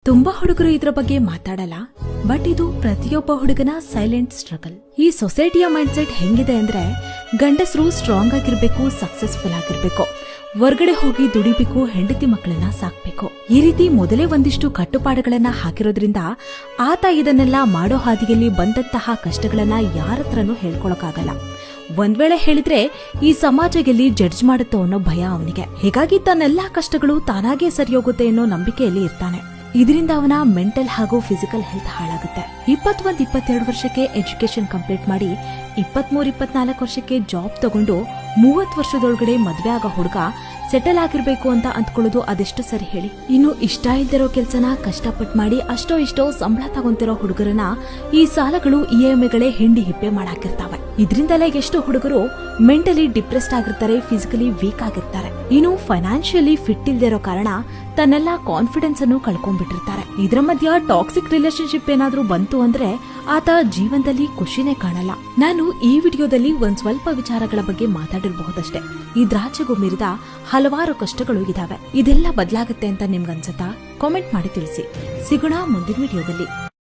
ತುಂಬಾ ಹುಡುಗರು ಇದರ ಬಗ್ಗೆ ಮಾತಾಡಲ್ಲ, ಬಟ್ ಇದು ಪ್ರತಿಯೊಬ್ಬ ಹುಡುಗನ ಸೈಲೆಂಟ್ ಸ್ಟ್ರಗಲ್. ಈ ಸೊಸೈಟಿಯ ಮೈಂಡ್ ಸೆಟ್ ಹೆಂಗಿದೆ ಅಂದ್ರೆ, ಗಂಡಸರು ಸ್ಟ್ರಾಂಗ್ ಆಗಿರ್ಬೇಕು, ಸಕ್ಸಸ್ಫುಲ್ ಆಗಿರ್ಬೇಕು, ಹೊರ್ಗಡೆ ಹೋಗಿ ದುಡಿಬೇಕು, ಹೆಂಡತಿ ಮಕ್ಕಳನ್ನ ಸಾಕ್ಬೇಕು. ಈ ರೀತಿ ಮೊದಲೇ ಒಂದಿಷ್ಟು ಕಟ್ಟುಪಾಡುಗಳನ್ನ ಹಾಕಿರೋದ್ರಿಂದ ಆತ ಇದನ್ನೆಲ್ಲ ಮಾಡೋ ಹಾದಿಯಲ್ಲಿ ಬಂದಂತಹ ಕಷ್ಟಗಳನ್ನ ಯಾರತ್ರನೂ ಹೇಳ್ಕೊಳಕ್ಕಾಗಲ್ಲ. ಒಂದ್ ವೇಳೆ ಹೇಳಿದ್ರೆ ಈ ಸಮಾಜ ಗೆಲ್ಲಿ ಜಡ್ಜ್ ಮಾಡುತ್ತೋ ಅನ್ನೋ ಭಯ ಅವನಿಗೆ. ಹೀಗಾಗಿ ತನ್ನೆಲ್ಲಾ ಕಷ್ಟಗಳು ತಾನಾಗೇ ಸರಿಯೋಗುತ್ತೆ ಅನ್ನೋ ನಂಬಿಕೆಯಲ್ಲಿ ಇರ್ತಾನೆ. ಇದರಿಂದ ಅವನ ಮೆಂಟಲ್ ಹಾಗೂ ಫಿಸಿಕಲ್ ಹೆಲ್ತ್ ಹಾಳಾಗುತ್ತೆ. 21-22 ವರ್ಷಕ್ಕೆ ಎಜುಕೇಶನ್ ಕಂಪ್ಲೀಟ್ ಮಾಡಿ 23-24 ವರ್ಷಕ್ಕೆ ಜಾಬ್ ತಗೊಂಡು 30 ವರ್ಷದೊಳಗಡೆ ಮದ್ವೆ ಆಗೋ ಹುಡುಗ ಸೆಟಲ್ ಆಗಿರ್ಬೇಕು ಅಂತ ಅಂದ್ಕೊಳ್ಳೋದು ಅದೆಷ್ಟು ಸರಿ ಹೇಳಿ? ಇನ್ನು ಇಷ್ಟ ಇಲ್ದಿರೋ ಕೆಲ್ಸನ ಕಷ್ಟಪಟ್ಟು ಮಾಡಿ ಅಷ್ಟೋ ಇಷ್ಟೋ ಸಂಬಳ ತಗೊಂತಿರೋ ಹುಡುಗರನ್ನ ಈ ಸಾಲಗಳು ಇಎಂಐಗಳೇ ಹಿಂಡಿ ಹಿಪ್ಪೆ ಮಾಡಾಕಿರ್ತಾವೆ. ಇದರಿಂದಲೇ ಎಷ್ಟು ಹುಡುಗರು ಮೆಂಟಲಿ ಡಿಪ್ರೆಸ್ಡ್ ಆಗಿರ್ತಾರೆ, ಫಿಸಿಕಲಿ ವೀಕ್ ಆಗಿರ್ತಾರೆ. ಇನ್ನು ಫೈನಾನ್ಷಿಯಲಿ ಫಿಟ್ ಇಲ್ದಿರೋ ಕಾರಣ ತನ್ನೆಲ್ಲಾ ಕಾನ್ಫಿಡೆನ್ಸ್ ಅನ್ನು ಕಳ್ಕೊಂಡ್ಬಿಟ್ಟಿರ್ತಾರೆ. ಇದರ ಮಧ್ಯ ಟಾಕ್ಸಿಕ್ ರಿಲೇಶನ್ಶಿಪ್ ಏನಾದ್ರೂ ಬಂತು ಅಂದ್ರೆ ಆತ ಜೀವನದಲ್ಲಿ ಖುಷಿನೇ ಕಾಣಲ್ಲ. ನಾನು ಈ ವಿಡಿಯೋದಲ್ಲಿ ಒಂದ್ ಸ್ವಲ್ಪ ವಿಚಾರಗಳ ಬಗ್ಗೆ ಮಾತಾಡಿರಬಹುದಷ್ಟೇ. ಇದ್ರಾಚೆಗೂ ಮೀರಿದ ಹಲವಾರು ಕಷ್ಟಗಳು ಇದಾವೆ. ಇದೆಲ್ಲ ಬದಲಾಗುತ್ತೆ ಅಂತ ನಿಮ್ಗನ್ಸತ್ತಾ? ಕಾಮೆಂಟ್ ಮಾಡಿ ತಿಳಿಸಿ. ಸಿಗೋಣ ಮುಂದಿನ ವಿಡಿಯೋದಲ್ಲಿ.